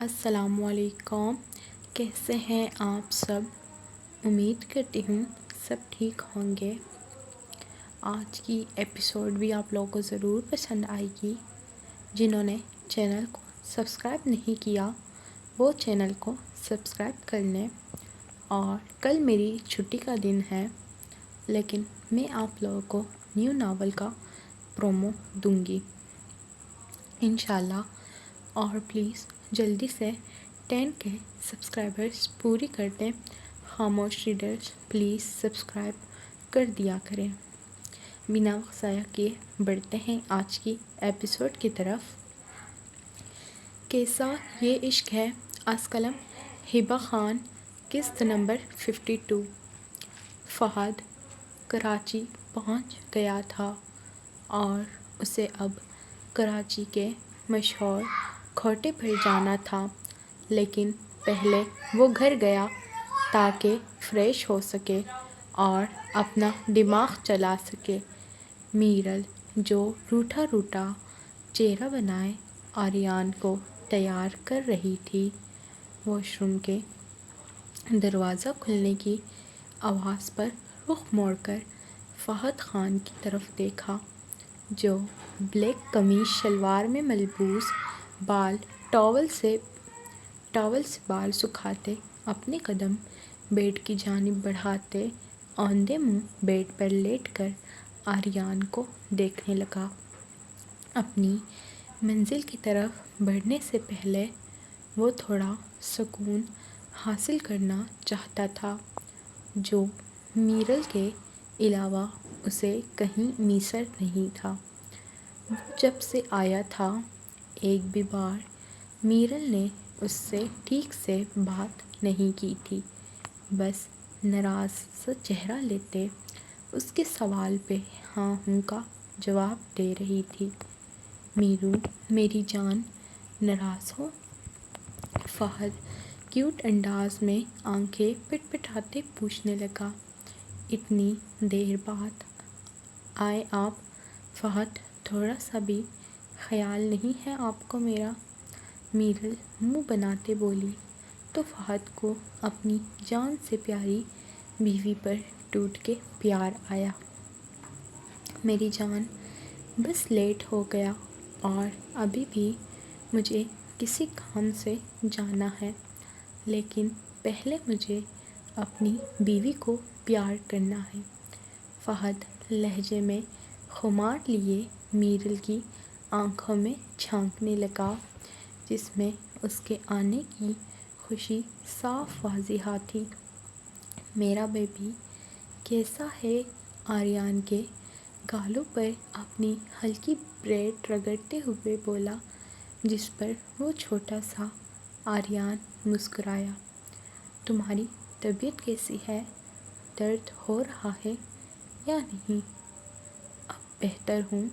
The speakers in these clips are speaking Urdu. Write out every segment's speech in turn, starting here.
السلام علیکم، کیسے ہیں آپ سب؟ امید کرتی ہوں سب ٹھیک ہوں گے۔ آج کی ایپیسوڈ بھی آپ لوگوں کو ضرور پسند آئے گی۔ جنہوں نے چینل کو سبسکرائب نہیں کیا وہ چینل کو سبسکرائب کر لیں۔ اور کل میری چھٹی کا دن ہے، لیکن میں آپ لوگوں کو نیو ناول کا پرومو دوں گی انشاءاللہ۔ اور پلیز جلدی سے 10 کے سبسکرائبرز پوری کر دیں۔ خاموش ریڈرز پلیز سبسکرائب کر دیا کریں۔ بنا وقت ضائع کیے بڑھتے ہیں آج کی ایپیسوڈ کی طرف۔ کیسا یہ عشق ہے از قلم ہبہ خان، قسط نمبر 52۔ فہد کراچی پہنچ گیا تھا اور اسے اب کراچی کے مشہور کھوٹے پر جانا تھا، لیکن پہلے وہ گھر گیا تاکہ فریش ہو سکے اور اپنا دماغ چلا سکے۔ میرل جو روٹھا روٹھا چہرہ بنائے آریان کو تیار کر رہی تھی، واش روم کے دروازہ کھلنے کی آواز پر رخ موڑ کر فہد خان کی طرف دیکھا، جو بلیک قمیص شلوار میں ملبوس ٹاول سے بال سکھاتے اپنے قدم بیڈ کی جانب بڑھاتے اوندھے منہ بیڈ پر لیٹ کر آریان کو دیکھنے لگا۔ اپنی منزل کی طرف بڑھنے سے پہلے وہ تھوڑا سکون حاصل کرنا چاہتا تھا، جو میرل کے علاوہ اسے کہیں میسر نہیں تھا۔ وہ جب سے آیا تھا ایک بھی بار میرل نے اس سے ٹھیک سے بات نہیں کی تھی، بس ناراض سا چہرہ لیتے اس کے سوال پہ ہاں ہوں کا جواب دے رہی تھی۔ میرو میری جان، ناراض ہو؟ فہد کیوٹ انداز میں آنکھیں پٹ پٹاتے پوچھنے لگا۔ اتنی دیر بعد آئے آپ؟ فہد تھوڑا سا بھی خیال نہیں ہے آپ کو میرا؟ میرل منہ بناتے بولی تو فہد کو اپنی جان سے پیاری بیوی پر ٹوٹ کے پیار آیا۔ میری جان، بس لیٹ ہو گیا اور ابھی بھی مجھے کسی کام سے جانا ہے، لیکن پہلے مجھے اپنی بیوی کو پیار کرنا ہے۔ فہد لہجے میں خمار لیے میرل کی آنکھوں میں جھانکنے لگا، جس میں اس کے آنے کی خوشی صاف واضح تھی۔ میرا بیبی کیسا ہے؟ آریان کے گالوں پر اپنی ہلکی بریڈ رگڑتے ہوئے بولا، جس پر وہ چھوٹا سا آریان مسکرایا۔ تمہاری طبیعت کیسی ہے؟ درد ہو رہا ہے یا نہیں؟ اب بہتر ہوں،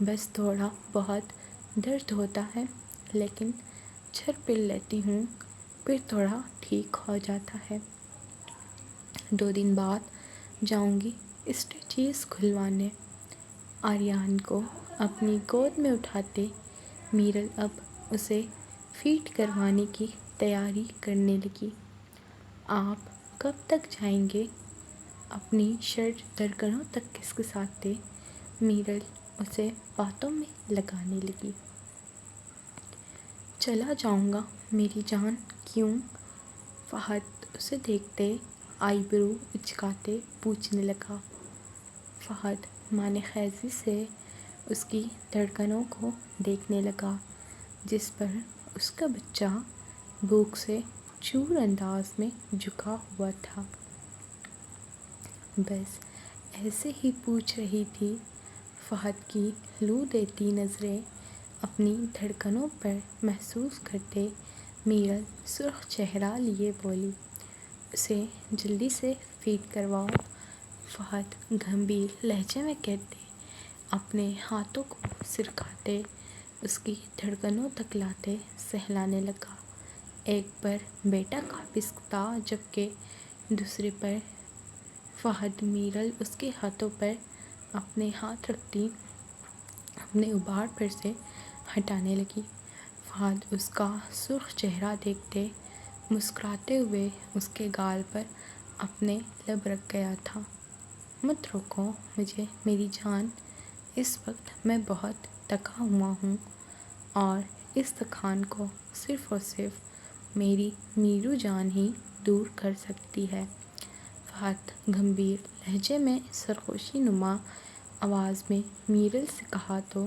بس تھوڑا بہت درد ہوتا ہے، لیکن چھر پل لیتی ہوں، پھر تھوڑا ٹھیک ہو جاتا ہے۔ 2 دن بعد جاؤں گی اسٹیچز کھلوانے۔ آریان کو اپنی گود میں اٹھاتے میرل اب اسے فیڈ کروانے کی تیاری کرنے لگی۔ آپ کب تک جائیں گے؟ اپنی شرٹ دھڑکنوں تک کھسکھساتے میرل اسے باتوں میں لگانے لگی۔ چلا جاؤں گا میری جان۔ کیوں؟ فہد اسے دیکھتے آئی برو اچکاتے پوچھنے لگا۔ فہد معنی خیزی سے اس کی دھڑکنوں کو دیکھنے لگا، جس پر اس کا بچہ بھوک سے چور انداز میں جھکا ہوا تھا۔ بس ایسے ہی پوچھ رہی تھی۔ فہد کی لو دیتی نظریں اپنی دھڑکنوں پر محسوس کرتے میرل سرخ چہرہ لیے بولی، اسے جلدی سے فیڈ کرواؤ۔ فہد گمبھیر لہجے میں کہتے اپنے ہاتھوں کو سرکاتے اس کی دھڑکنوں تک لاتے سہلانے لگا۔ ایک پر بیٹا قابض تھا، جبکہ دوسرے پر فہد۔ میرل اس کے ہاتھوں پر اپنے ہاتھ رکھتی اپنے ابھار پر سے ہٹانے لگی۔ فہد اس کا سرخ چہرہ دیکھتے مسکراتے ہوئے اس کے گال پر اپنے لب رکھ گیا تھا۔ مت روکو مجھے میری جان، اس وقت میں بہت تھکا ہوا ہوں اور اس تھکان کو صرف اور صرف میری میرو جان ہی دور کر سکتی ہے۔ فہد گمبھیر لہجے میں سرخوشی نما آواز میں میرل سے کہا تو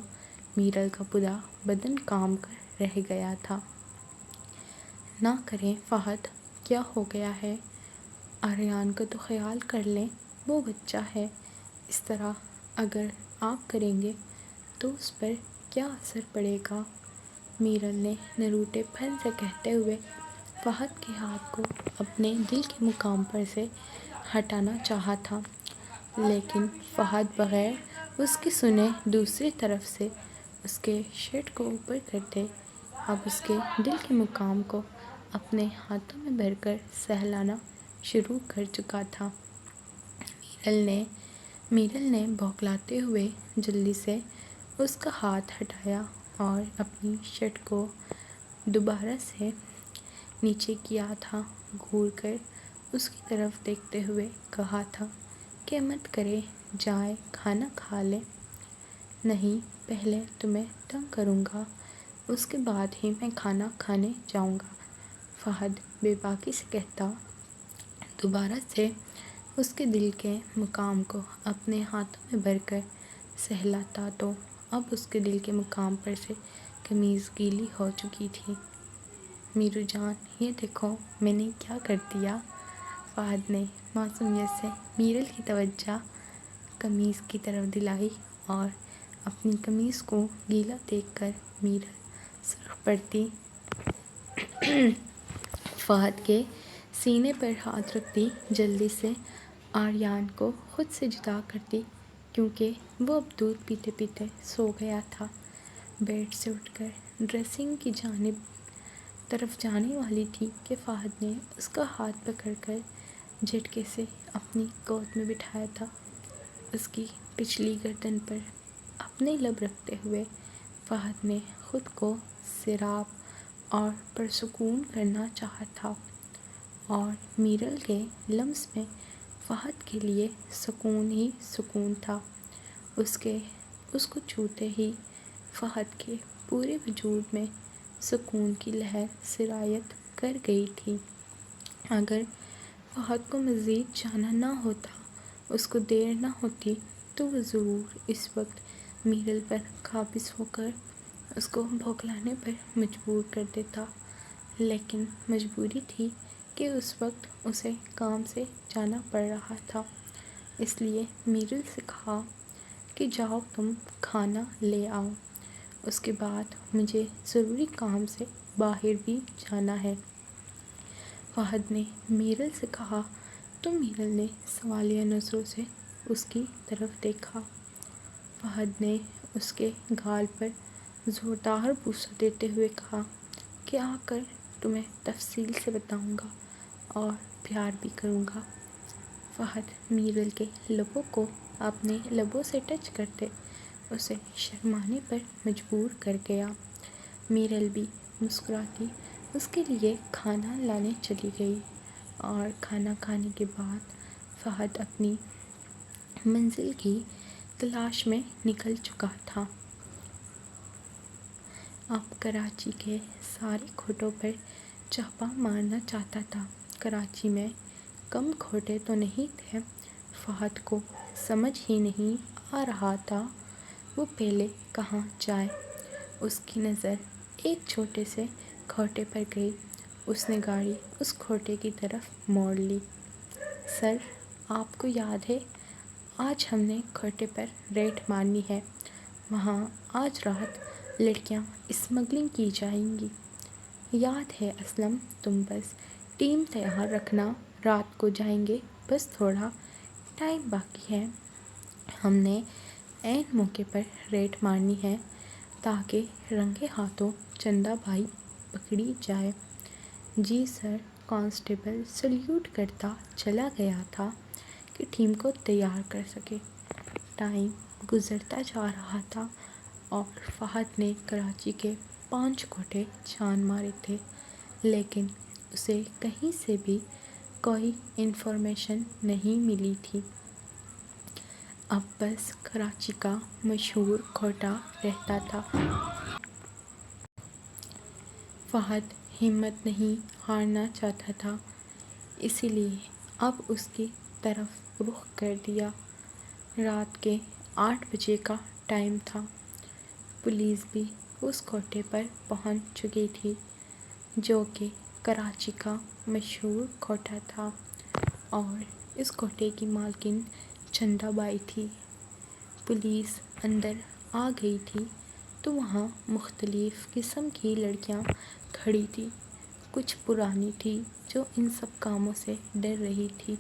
میرل کا پورا بدن کام کر رہ گیا تھا۔ نہ کریں فہد، کیا ہو گیا ہے؟ آریان کا تو خیال کر لیں، وہ بچہ ہے۔ اس طرح اگر آپ کریں گے تو اس پر کیا اثر پڑے گا؟ میرل نے نروٹے پن سے کہتے ہوئے فہد کے ہاتھ کو اپنے دل کے مقام پر سے ہٹانا چاہا تھا، لیکن فہد بغیر اس کی سنے دوسری طرف سے اس کے شرٹ کو اوپر کرتے اب اس کے دل کے مقام کو اپنے ہاتھوں میں بھر کر سہلانا شروع کر چکا تھا۔ میرل نے بھوکلاتے ہوئے جلدی سے اس کا ہاتھ ہٹایا اور اپنی شرٹ کو دوبارہ سے نیچے کیا تھا۔ گھور کر اس کی طرف دیکھتے ہوئے کہا تھا کہ مت کرے، جائیں کھانا کھا لیں۔ نہیں، پہلے تمہیں تنگ کروں گا، اس کے بعد ہی میں کھانا کھانے جاؤں گا، فہد بے باکی سے کہتا، دوبارہ سے اس کے دل کے مقام کو اپنے ہاتھوں میں بھر کر سہلاتا تو اب اس کے دل کے مقام پر سے قمیض گیلی ہو چکی تھی۔ میرو جان، یہ دیکھو میں نے کیا کر دیا۔ فہد نے معصومیت سے میرل کی توجہ قمیض کی طرف دلائی اور اپنی قمیض کو گیلا دیکھ کر میرل سرخ پڑتی فہد کے سینے پر ہاتھ رکھتی جلدی سے آریان کو خود سے جدا کرتی، کیونکہ وہ اب دودھ پیتے پیتے سو گیا تھا۔ بیڈ سے اٹھ کر ڈریسنگ کی طرف جانے والی تھی کہ فہد نے اس کا ہاتھ پکڑ کر جھٹکے سے اپنی گود میں بٹھایا تھا۔ اس کی پچھلی گردن پر اپنے لب رکھتے ہوئے فہد نے خود کو سیراب اور پرسکون کرنا چاہا تھا، اور میرل کے لمس میں فہد کے لیے سکون ہی سکون تھا۔ اس کو چھوتے ہی فہد کے پورے وجود میں سکون کی لہر سرایت کر گئی تھی۔ اگر فہد کو مزید جانا نہ ہوتا، اس کو دیر نہ ہوتی تو وہ ضرور اس وقت میرل پر قابض ہو کر اس کو بھوکلانے پر مجبور کر دیتا، لیکن مجبوری تھی کہ اس وقت اسے کام سے جانا پڑ رہا تھا۔ اس لیے میرل سے کہا کہ جاؤ تم کھانا لے آؤ، اس کے بعد مجھے ضروری کام سے باہر بھی جانا ہے۔ فہد نے میرل سے کہا تو میرل نے سوالیہ نظروں سے اس کی طرف دیکھا۔ فہد نے اس کے گال پر زوردار بوسہ دیتے ہوئے کہا کہ آ کر تمہیں تفصیل سے بتاؤں گا اور پیار بھی کروں گا۔ فہد میرل کے لبوں کو اپنے لبوں سے ٹچ کرتے اسے شرمانے پر مجبور کر گیا۔ میرل بھی مسکراتی اس کے لیے کھانا لانے چلی گئی اور کھانا کھانے کے بعد فہد اپنی منزل کی تلاش میں نکل چکا تھا۔ اب کراچی کے سارے کھوٹوں پر چھاپہ مارنا چاہتا تھا۔ کراچی میں کم کھوٹے تو نہیں تھے، فہد کو سمجھ ہی نہیں آ رہا تھا وہ پہلے کہاں جائے۔ اس کی نظر ایک چھوٹے سے کھوٹے پر گئی، اس نے گاڑی اس کھوٹے کی طرف موڑ لی۔ سر، آپ کو یاد ہے آج ہم نے کھوٹے پر ریڈ مارنی ہے، وہاں آج رات لڑکیاں اسمگلنگ کی جائیں گی۔ یاد ہے اسلم، تم بس ٹیم تیار رکھنا، رات کو جائیں گے، بس تھوڑا ٹائم باقی ہے۔ ہم نے عین موقع پر ریڈ مارنی ہے تاکہ رنگے ہاتھوں چندہ بھائی پکڑی جائے۔ جی سر۔ کانسٹیبل سلیوٹ کرتا چلا گیا تھا کہ ٹیم کو تیار کر سکے۔ ٹائم گزرتا جا رہا تھا اور فہد نے کراچی کے 5 گھونٹے چھان مارے تھے، لیکن اسے کہیں سے بھی کوئی انفارمیشن نہیں ملی تھی۔ اب بس کراچی کا مشہور کھوٹا رہتا تھا۔ فہد ہمت نہیں ہارنا چاہتا تھا، اسی لیے اب اس کی طرف رخ کر دیا۔ رات کے 8 بجے کا ٹائم تھا۔ پولیس بھی اس کھوٹے پر پہنچ چکی تھی، جو کہ کراچی کا مشہور کھوٹا تھا، اور اس کھوٹے کی مالکن چندہ بائی تھی۔ پولیس اندر آ گئی تھی تو وہاں مختلف قسم کی لڑکیاں کھڑی تھیں۔ کچھ پرانی تھی جو ان سب کاموں سے ڈر رہی تھی،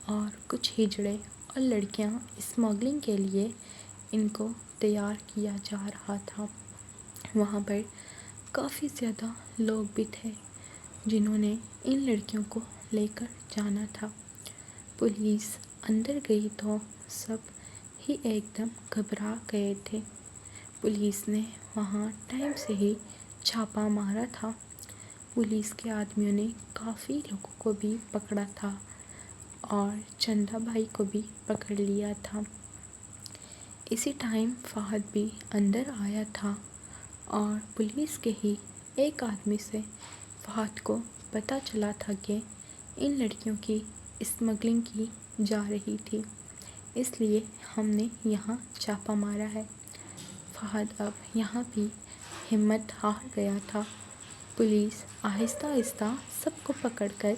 اور کچھ ہجڑے اور لڑکیاں اسمگلنگ کے لیے ان کو تیار کیا جا رہا تھا۔ وہاں پر کافی زیادہ لوگ بھی تھے جنہوں نے ان لڑکیوں کو لے کر جانا تھا۔ پولیس اندر گئی تو سب ہی ایک دم گھبرا گئے تھے۔ پولیس نے وہاں ٹائم سے ہی چھاپا مارا تھا۔ پولیس کے آدمیوں نے کافی لوگوں کو بھی پکڑا تھا اور چندہ بھائی کو بھی پکڑ لیا تھا۔ اسی ٹائم فہد بھی اندر آیا تھا، اور پولیس کے ہی ایک آدمی سے فہد کو پتہ چلا تھا کہ ان لڑکیوں کی اسمگلنگ کی جا رہی تھی، اس لیے ہم نے یہاں چھاپا مارا ہے۔ فہد اب یہاں بھی ہمت ہار گیا تھا۔ پولیس آہستہ آہستہ سب کو پکڑ کر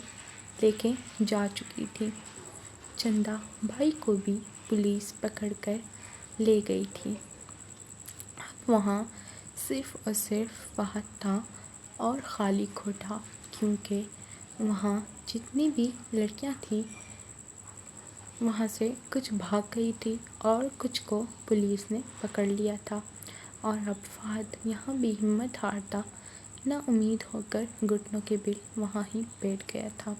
لے کے جا چکی تھی۔ چندہ بھائی کو بھی پولیس پکڑ کر لے گئی تھی۔ اب وہاں صرف اور صرف فہد تھا اور خالی کھوٹا، کیونکہ وہاں جتنی بھی لڑکیاں تھیں وہاں سے کچھ بھاگ گئی تھی اور کچھ کو پولیس نے پکڑ لیا تھا، اور اب فہد یہاں بھی ہمت ہارتا نا امید ہو کر گھٹنوں کے بل وہاں ہی بیٹھ گیا تھا۔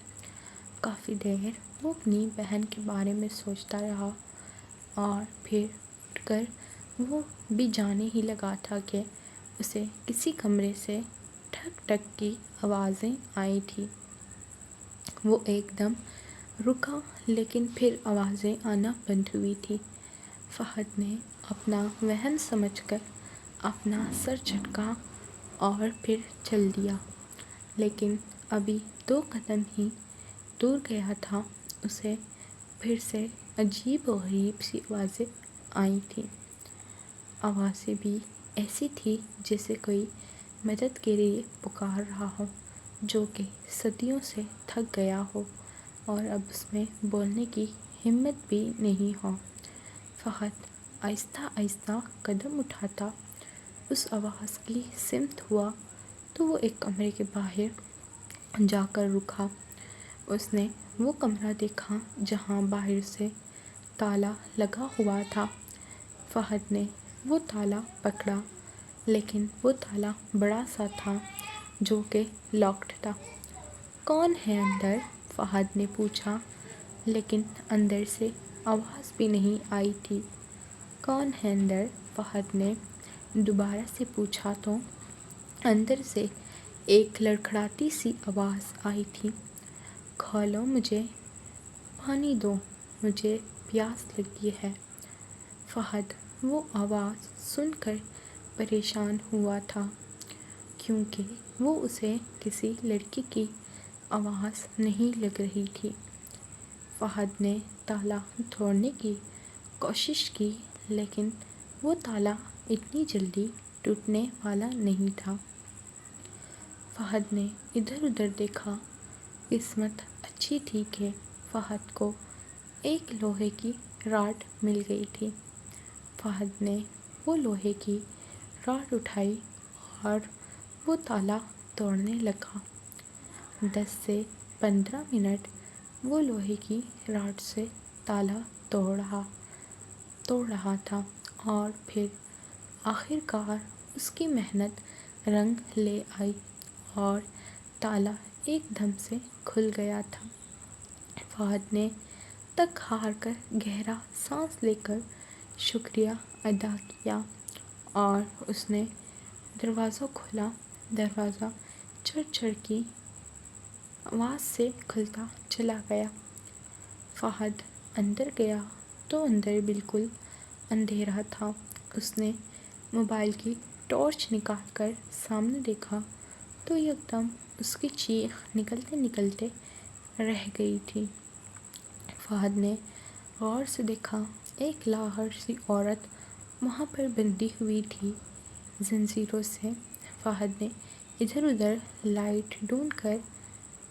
کافی دیر وہ اپنی بہن کے بارے میں سوچتا رہا، اور پھر اٹھ کر وہ بھی جانے ہی لگا تھا کہ اسے کسی کمرے سے ٹھک ٹھک کی آوازیں آئی تھیں۔ وہ ایک دم رکا، لیکن پھر آوازیں آنا بند ہوئی تھیں۔ فہد نے اپنا وہم سمجھ کر اپنا سر جھٹکا اور پھر چل دیا، لیکن ابھی 2 قدم ہی دور گیا تھا، اسے پھر سے عجیب و غریب سی آوازیں آئی تھیں۔ آوازیں بھی ایسی تھی جیسے کوئی مدد کے لیے پکار رہا ہو، جو کہ صدیوں سے تھک گیا ہو اور اب اس میں بولنے کی ہمت بھی نہیں ہو۔ فہد آہستہ آہستہ قدم اٹھاتا اس آواز کی سمت ہوا تو وہ ایک کمرے کے باہر جا کر رکا۔ اس نے وہ کمرہ دیکھا جہاں باہر سے تالا لگا ہوا تھا۔ فہد نے وہ تالا پکڑا، لیکن وہ تالا بڑا سا تھا جو کہ لاکڈ تھا۔ کون ہے اندر؟ فہد نے پوچھا، لیکن اندر سے آواز بھی نہیں آئی تھی۔ کون ہے اندر؟ فہد نے دوبارہ سے پوچھا تو اندر سے ایک لڑکھڑاتی سی آواز آئی تھی، کھولو، مجھے پانی دو، مجھے پیاس لگی ہے۔ فہد وہ آواز سن کر پریشان ہوا تھا، کیونکہ وہ اسے کسی لڑکی کی آواز نہیں لگ رہی تھی۔ فہد نے تالا توڑنے کی کوشش کی، لیکن وہ تالا اتنی جلدی ٹوٹنے والا نہیں تھا۔ فہد نے ادھر ادھر دیکھا۔ قسمت اچھی تھی کہ فہد کو ایک لوہے کی راڈ مل گئی تھی۔ فہد نے وہ لوہے کی راڈ اٹھائی اور وہ تالا توڑنے لگا۔ 10 سے 15 منٹ وہ لوہے کی راڈ سے تالا توڑ رہا تھا، اور پھر آخر کار اس کی محنت رنگ لے آئی اور تالا ایک دم سے کھل گیا تھا۔ فہد نے تک ہار کر گہرا سانس لے کر شکریہ ادا کیا، اور اس نے دروازہ کھلا۔ دروازہ چڑ چڑ کی آواز سے کھلتا چلا گیا۔ فہد اندر گیا تو اندر بالکل اندھیرا تھا۔ اس نے موبائل کی ٹارچ نکال کر سامنے دیکھا تو یکدم اس کی چیخ نکلتے نکلتے رہ گئی تھی۔ فہد نے غور سے دیکھا، ایک لاغر سی عورت وہاں پر بندھی ہوئی تھی زنجیروں سے۔ فہد نے ادھر ادھر لائٹ ڈھونڈ کر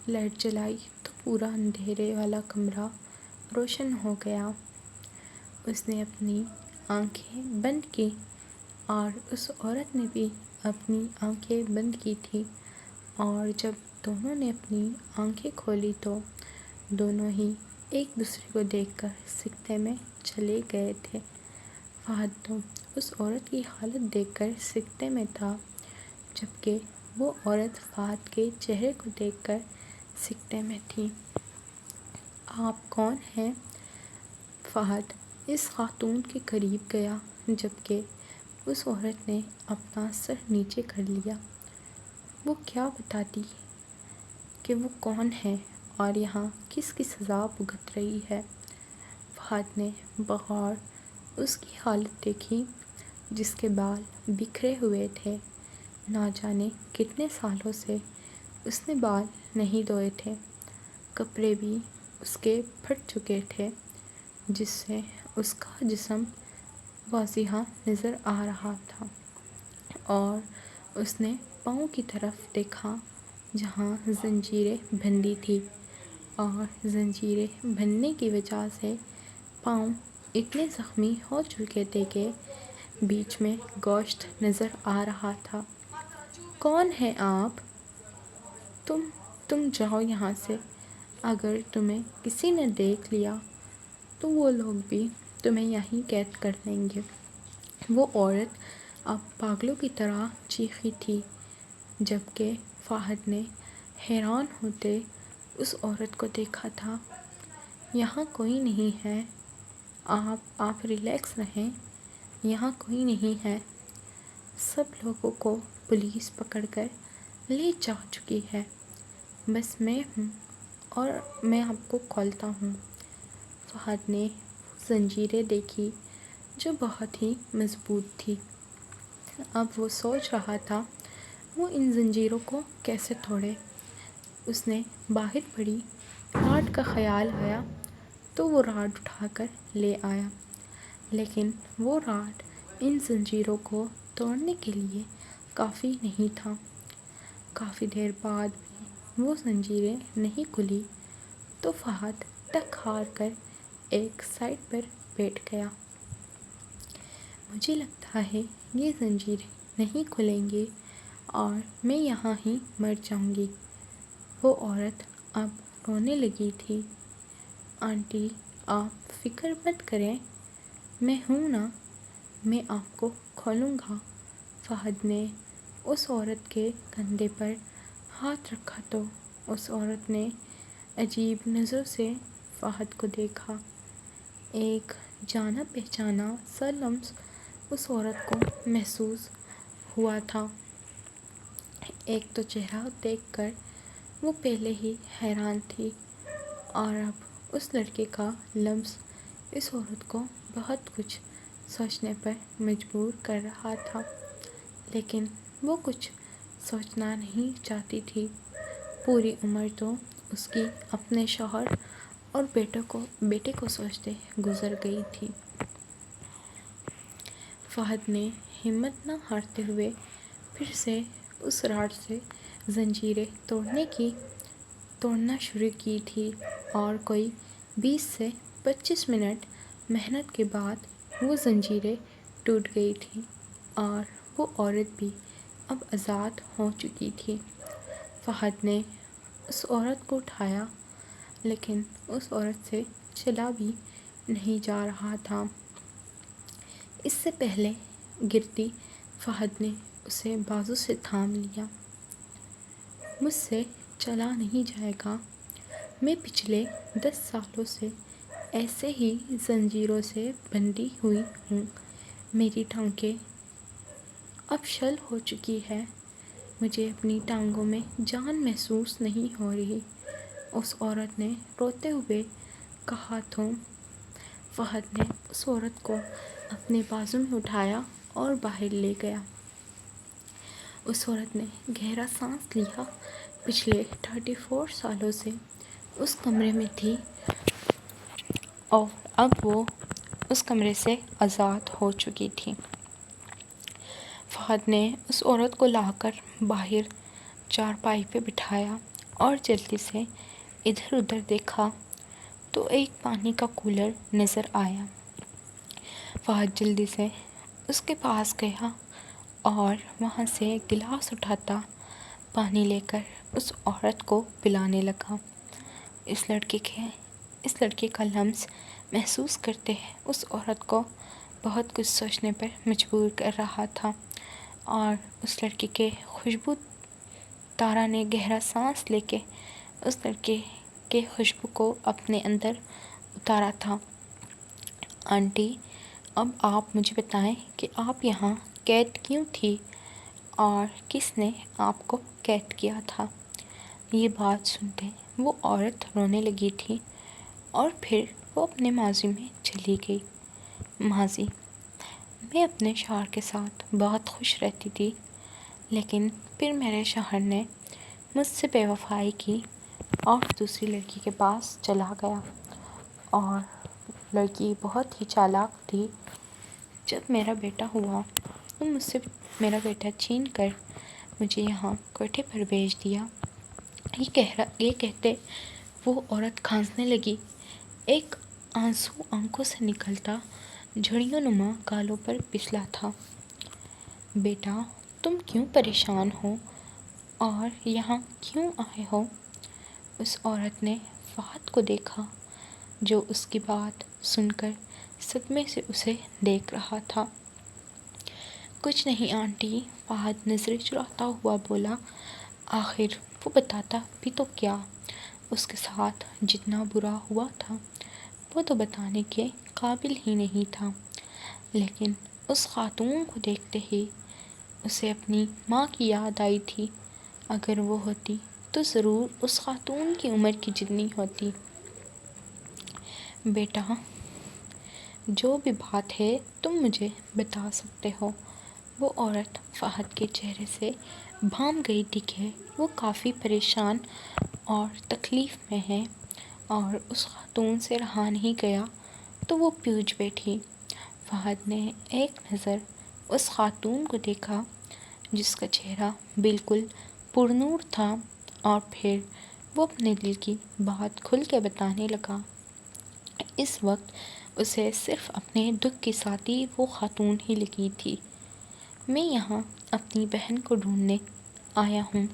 لائٹ جلائی تو پورا اندھیرے والا کمرہ روشن ہو گیا۔ اس نے اپنی آنکھیں بند کی اور اس عورت نے بھی اپنی آنکھیں بند کی تھی، اور جب دونوں نے اپنی آنکھیں کھولی تو دونوں ہی ایک دوسرے کو دیکھ کر سکتے میں چلے گئے تھے۔ فہد تو اس عورت کی حالت دیکھ کر سکتے میں تھا، جبکہ وہ عورت فہد کے چہرے کو دیکھ کر سکتے میں تھی۔ آپ کون ہیں؟ فہد اس خاتون کے قریب گیا، جبکہ اس عورت نے اپنا سر نیچے کر لیا۔ وہ کیا بتاتی کہ وہ کون ہے اور یہاں کس کی سزا بھگت رہی ہے؟ فہد نے بغور اس کی حالت دیکھی، جس کے بال بکھرے ہوئے تھے۔ نہ جانے کتنے سالوں سے اس نے بال نہیں دھوئے تھے۔ کپڑے بھی اس کے پھٹ چکے تھے، جس سے اس کا جسم واضح نظر آ رہا تھا، اور اس نے پاؤں کی طرف دیکھا جہاں زنجیریں بندھی تھیں، اور زنجیریں بندھنے کی وجہ سے پاؤں اتنے زخمی ہو چکے تھے کہ بیچ میں گوشت نظر آ رہا تھا۔ کون ہیں آپ؟ تم جاؤ یہاں سے۔ اگر تمہیں کسی نے دیکھ لیا تو وہ لوگ بھی تمہیں یہیں قید کر لیں گے۔ وہ عورت اب پاگلوں کی طرح چیخی تھی، جبکہ فہد نے حیران ہوتے اس عورت کو دیکھا تھا۔ یہاں کوئی نہیں ہے، آپ ریلیکس رہیں، یہاں کوئی نہیں ہے۔ سب لوگوں کو پولیس پکڑ کر لے جا چکی ہے، بس میں ہوں اور میں آپ کو کھولتا ہوں۔ فہد نے زنجیریں دیکھی جو بہت ہی مضبوط تھی۔ اب وہ سوچ رہا تھا وہ ان زنجیروں کو کیسے توڑے۔ اس نے باہر پڑی راڈ کا خیال آیا تو وہ راڈ اٹھا کر لے آیا، لیکن وہ راڈ ان زنجیروں کو توڑنے کے لیے کافی نہیں تھا۔ کافی دیر بعد بھی وہ زنجیریں نہیں کھلی تو فہد تھک ہار کر ایک سائڈ پر بیٹھ گیا۔ مجھے لگتا ہے یہ زنجیریں نہیں کھلیں گی اور میں یہاں ہی مر جاؤں گی۔ وہ عورت اب رونے لگی تھی۔ آنٹی، آپ فکر مت کریں، میں ہوں نا، میں آپ کو کھولوں گا۔ فہد نے اس عورت کے کندھے پر ہاتھ رکھا تو اس عورت نے عجیب نظروں سے فہد کو دیکھا۔ ایک جانا پہچانا سا لمس اس عورت کو محسوس ہوا تھا۔ ایک تو چہرہ دیکھ کر وہ پہلے ہی حیران تھی، اور اب اس لڑکے کا لمس اس عورت کو بہت کچھ سوچنے پر مجبور کر رہا تھا، لیکن وہ کچھ سوچنا نہیں چاہتی تھی۔ پوری عمر تو اس کی اپنے شوہر اور بیٹے کو سوچتے گزر گئی تھی۔ فہد نے ہمت نہ ہارتے ہوئے پھر سے اس راڈ سے زنجیریں توڑنا شروع کی تھی، اور کوئی 20 سے 25 منٹ محنت کے بعد وہ زنجیریں ٹوٹ گئی تھیں، اور وہ عورت بھی اب آزاد ہو چکی تھی۔ فہد نے اس عورت کو اٹھایا، لیکن اس عورت سے چلا بھی نہیں جا رہا تھا۔ اس سے پہلے گرتی فہد نے اسے بازو سے تھام لیا۔ مجھ سے چلا نہیں جائے گا، میں پچھلے 10 سالوں سے ایسے ہی زنجیروں سے بندھی ہوئی ہوں۔ میری ٹانگیں اب شل ہو چکی ہے، مجھے اپنی ٹانگوں میں جان محسوس نہیں ہو رہی، اس عورت نے روتے ہوئے کہا تو فہد نے اس عورت کو اپنے بازو میں اٹھایا اور باہر لے گیا۔ اس عورت نے گہرا سانس لیا، پچھلے 34 سالوں سے اس کمرے میں تھی اور اب وہ اس کمرے سے آزاد ہو چکی تھی۔ فہد نے اس عورت کو لا کر باہر چارپائی پہ بٹھایا اور جلدی سے ادھر ادھر دیکھا تو ایک پانی کا کولر نظر آیا۔ فہد جلدی سے اس کے پاس گیا اور وہاں سے ایک گلاس اٹھاتا پانی لے کر اس عورت کو پلانے لگا۔ اس لڑکے کا لمس محسوس کرتے اس عورت کو بہت کچھ سوچنے پر مجبور کر رہا تھا، اور اس لڑکے کے خوشبو تارا نے گہرا سانس لے کے اس لڑکے کے خوشبو کو اپنے اندر اتارا تھا۔ آنٹی، اب آپ مجھے بتائیں کہ آپ یہاں قید کیوں تھی اور کس نے آپ کو قید کیا تھا؟ یہ بات سنتے وہ عورت رونے لگی تھی اور پھر وہ اپنے ماضی میں چلی گئی۔ ماضی: میں اپنے شوہر کے ساتھ بہت خوش رہتی تھی، لیکن پھر میرے شوہر نے مجھ سے بے وفائی کی اور دوسری لڑکی کے پاس چلا گیا، اور لڑکی بہت ہی چالاک تھی۔ جب میرا بیٹا ہوا تو مجھ سے میرا بیٹا چھین کر مجھے یہاں کوٹھے پر بھیج دیا۔ یہ کہتے وہ عورت کھانسنے لگی، ایک آنسو آنکھوں سے نکلتا جھڑیوں نما گالوں پر پسلا تھا۔ بیٹا، تم کیوں پریشان ہو اور یہاں کیوں آئے ہو؟ اس عورت نے فہد کو دیکھا جو اس کی بات سن کر صدمے سے اسے دیکھ رہا تھا۔ کچھ نہیں آنٹی، فہد نظریں چراتا ہوا بولا۔ آخر وہ بتاتا بھی تو کیا؟ اس کے ساتھ جتنا برا ہوا تھا وہ تو بتانے کے قابل ہی نہیں تھا، لیکن اس خاتون کو دیکھتے ہی اسے اپنی ماں کی یاد آئی تھی۔ اگر وہ ہوتی تو ضرور اس خاتون کی عمر کی جتنی ہوتی۔ بیٹا، جو بھی بات ہے تم مجھے بتا سکتے ہو۔ وہ عورت فہد کے چہرے سے بھانپ گئی تھی کہ وہ کافی پریشان اور تکلیف میں ہے، اور اس خاتون سے رہا نہیں گیا تو وہ پیچ بیٹھی۔ فہد نے ایک نظر اس خاتون کو دیکھا جس کا چہرہ بالکل پرنور تھا، اور پھر وہ اپنے دل کی بات کھل کے بتانے لگا۔ اس وقت اسے صرف اپنے دکھ کی ساتھی وہ خاتون ہی لگی تھی۔ میں یہاں اپنی بہن کو ڈھونڈنے آیا ہوں۔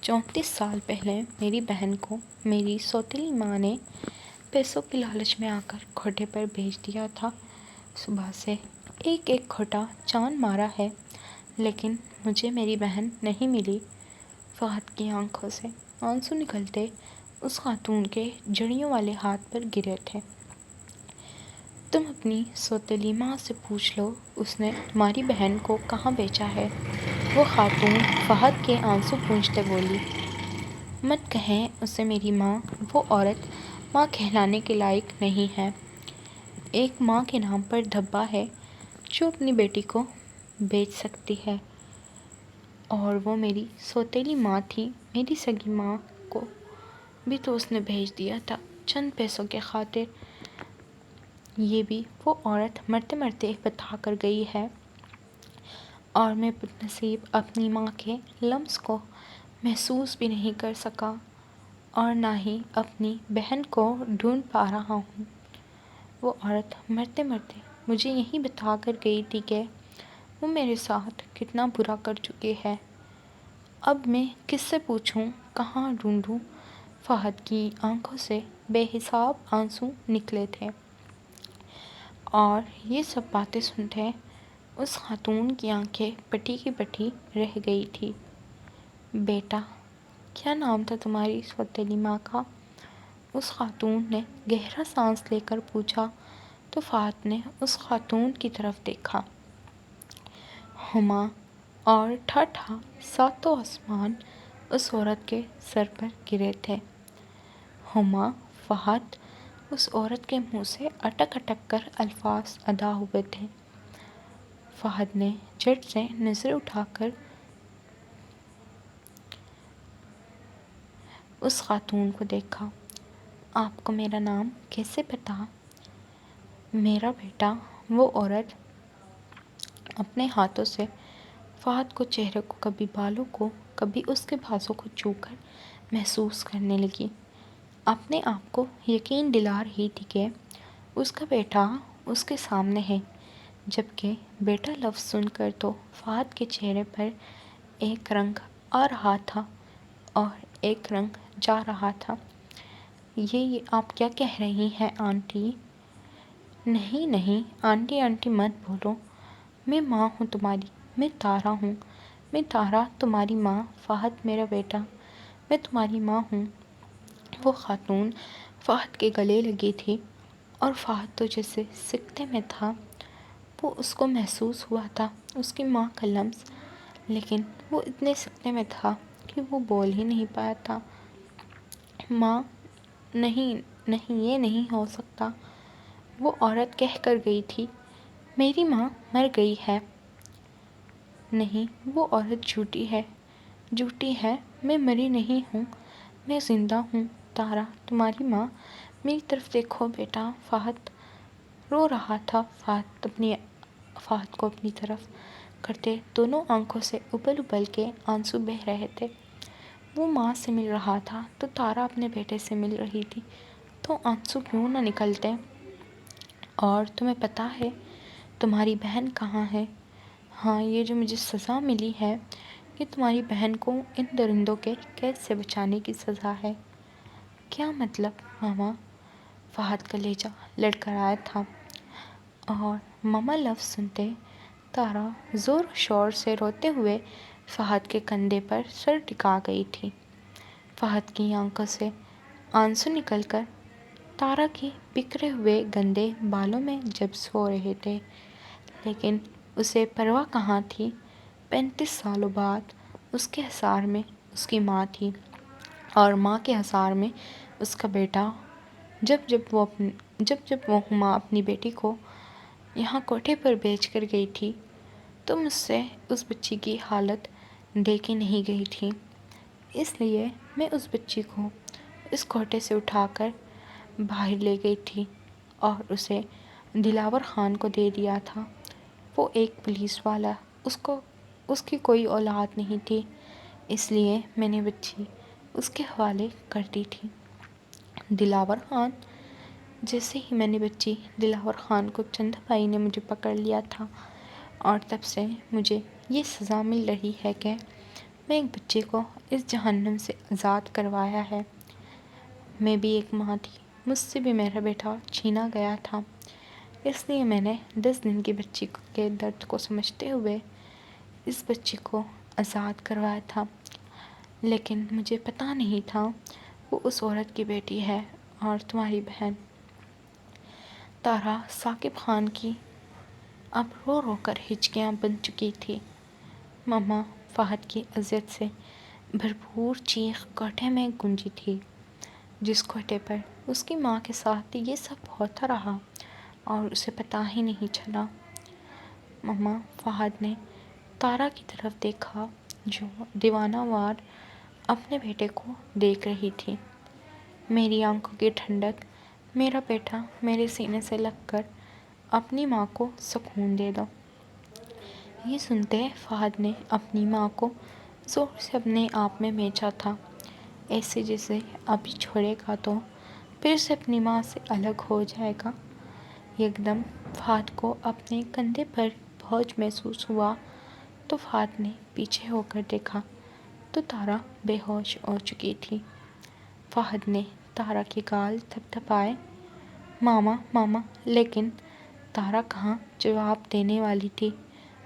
34 سال پہلے میری بہن کو میری سوتیلی ماں نے پیسوں کی لالچ میں آ کر کھوٹے پر بھیج دیا تھا۔ صبح سے ایک ایک کھوٹا جان مارا ہے، لیکن مجھے میری بہن نہیں ملی۔ فہد کی آنکھوں سے آنسو نکلتے اس خاتون کے جڑیوں والے ہاتھ پر گرے تھے۔ تم اپنی سوتیلی ماں سے پوچھ لو اس نے تمہاری بہن کو کہاں بیچا ہے، وہ خاتون فہد کے آنسو پوچھتے بولی۔ مت کہیں اسے میری ماں، وہ عورت ماں کہلانے کے لائق نہیں ہے۔ ایک ماں کے نام پر دھبا ہے جو اپنی بیٹی کو بیچ سکتی ہے، اور وہ میری سوتیلی ماں تھی۔ میری سگی ماں کو بھی تو اس نے بھیج دیا تھا چند پیسوں کے خاطر۔ یہ بھی وہ عورت مرتے مرتے بتا کر گئی ہے، اور میں بد نصیب اپنی ماں کے لمس کو محسوس بھی نہیں کر سکا، اور نہ ہی اپنی بہن کو ڈھونڈ پا رہا ہوں۔ وہ عورت مرتے مرتے مجھے یہی بتا کر گئی تھی کہ وہ میرے ساتھ کتنا برا کر چکی ہے۔ اب میں کس سے پوچھوں، کہاں ڈھونڈوں؟ فہد کی آنکھوں سے بے حساب آنسو نکلے تھے، اور یہ سب باتیں سنتے اس خاتون کی آنکھیں پٹی کی پٹی رہ گئی تھی۔ بیٹا، کیا نام تھا تمہاری سوتیلی ماں کا؟ اس خاتون نے گہرا سانس لے کر پوچھا تو فہد نے اس خاتون کی طرف دیکھا۔ ہما اور ٹھاٹھا ساتوں آسمان اس عورت کے سر پر گرے تھے۔ ہما فہد اس عورت کے منہ سے اٹک اٹک کر الفاظ ادا ہوئے تھے۔ فہد نے جھٹ سے نظر اٹھا کر اس خاتون کو دیکھا۔ آپ کو میرا نام کیسے پتا؟ میرا بیٹا۔ وہ عورت اپنے ہاتھوں سے فہد کو چہرے کو، کبھی بالوں کو، کبھی اس کے بازوں کو چھو کر محسوس کرنے لگی۔ اپنے آپ کو یقین دلا رہی تھی کہ اس کا بیٹا اس کے سامنے ہے، جبکہ بیٹا لفظ سن کر تو فہد کے چہرے پر ایک رنگ آ رہا تھا اور ایک رنگ جا رہا تھا۔ یہ آپ کیا کہہ رہی ہیں آنٹی؟ نہیں نہیں آنٹی آنٹی مت بولو، میں ماں ہوں تمہاری، میں تارا ہوں، میں تارا تمہاری ماں، فہد میرا بیٹا، میں تمہاری ماں ہوں۔ وہ خاتون فہد کے گلے لگی تھی اور فہد تو جیسے سکتے میں تھا۔ وہ اس کو محسوس ہوا تھا اس کی ماں کا لمس، لیکن وہ اتنے سکتے میں تھا کہ وہ بول ہی نہیں پایا تھا۔ ماں، نہیں نہیں یہ نہیں ہو سکتا، وہ عورت کہہ کر گئی تھی، میری ماں مر گئی ہے۔ نہیں، وہ عورت جھوٹی ہے، جھوٹی ہے، میں مری نہیں ہوں، میں زندہ ہوں۔ تارا تمہاری ماں، میری طرف دیکھو بیٹا۔ فہد رو رہا تھا۔ فہد کو اپنی طرف کرتے دونوں آنکھوں سے ابل ابل کے آنسو بہہ رہے تھے۔ وہ ماں سے مل رہا تھا تو تارا اپنے بیٹے سے مل رہی تھی، تو آنسو کیوں نہ نکلتے۔ اور تمہیں پتہ ہے تمہاری بہن کہاں ہے؟ ہاں، یہ جو مجھے سزا ملی ہے، یہ تمہاری بہن کو ان درندوں کے قید سے بچانے کی سزا ہے۔ کیا مطلب ماما؟ فہد کا لہجہ لڑکھڑایا تھا، اور ماما لفظ سنتے تارا زور و شور سے روتے ہوئے فہد کے کندھے پر سر ٹکا گئی تھی۔ فہد کی آنکھوں سے آنسو نکل کر تارا کے بکھرے ہوئے گندے بالوں میں جبس ہو رہے تھے، لیکن اسے پرواہ کہاں تھی۔ 35 سالوں بعد اس کے حصار میں اس کی ماں تھی، اور ماں کے حصار میں اس کا بیٹا۔ جب وہ ہما اپنی بیٹی کو یہاں کوٹھے پر بیچ کر گئی تھی تو مجھ سے اس بچی کی حالت دیکھی نہیں گئی تھی، اس لیے میں اس بچی کو اس کوٹھے سے اٹھا کر باہر لے گئی تھی اور اسے دلاور خان کو دے دیا تھا۔ وہ ایک پولیس والا، اس کی کوئی اولاد نہیں تھی، اس لیے میں نے بچی اس کے حوالے کر دی تھی۔ دلاور خان؟ جیسے ہی میں نے بچی دلاور خان کو چندا بائی نے مجھے پکڑ لیا تھا، اور تب سے مجھے یہ سزا مل رہی ہے کہ میں ایک بچے کو اس جہنم سے آزاد کروایا ہے۔ میں بھی ایک ماں تھی، مجھ سے بھی میرا بیٹا چھینا گیا تھا، اس لیے میں نے 10 دن کی بچی کے درد کو سمجھتے ہوئے اس بچی کو آزاد کروایا تھا، لیکن مجھے پتہ نہیں تھا وہ اس عورت کی بیٹی ہے اور تمہاری بہن۔ تارا ثاقب خان کی اب رو رو کر ہچکیاں بن چکی تھی۔ ماما، فہد کی اذیت سے بھرپور چیخ کوٹھے میں گونجی تھی، جس کوٹھے پر اس کی ماں کے ساتھ یہ سب ہوتا رہا اور اسے پتہ ہی نہیں چلا۔ ماما، فہد نے تارا کی طرف دیکھا جو دیوانہ وار اپنے بیٹے کو دیکھ رہی تھی۔ میری آنکھوں کی ٹھنڈک، میرا بیٹا میرے سینے سے لگ کر اپنی ماں کو سکون دے دو۔ یہ سنتے فہد نے اپنی ماں کو زور سے اپنے آپ میں میچا تھا، ایسے جیسے ابھی چھوڑے گا تو پھر سے اپنی ماں سے الگ ہو جائے گا۔ یکدم فہد کو اپنے کندھے پر بوجھ محسوس ہوا تو فہد نے پیچھے ہو کر دیکھا تو تارا بے ہوش ہو چکی تھی۔ فہد نے تارا کے گال تھپ تھپائے، ماما ماما، لیکن تارا کہاں جواب دینے والی تھی،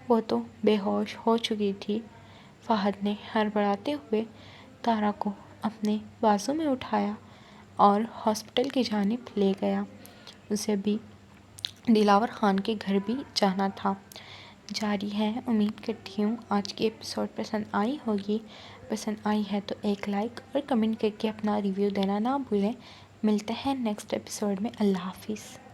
وہ تو بے ہوش ہو چکی تھی۔ فہد نے ہڑبڑاتے ہوئے تارا کو اپنے بازو میں اٹھایا اور ہاسپٹل کی جانب لے گیا۔ اسے بھی دلاور خان کے گھر بھی جانا تھا، جاری ہے۔ امید کرتی ہوں آج کی ایپیسوڈ پسند آئی ہوگی۔ پسند آئی ہے تو ایک لائک اور کمنٹ کر کے اپنا ریویو دینا نہ بھولیں۔ ملتے ہیں نیکسٹ ایپیسوڈ میں۔ اللہ حافظ۔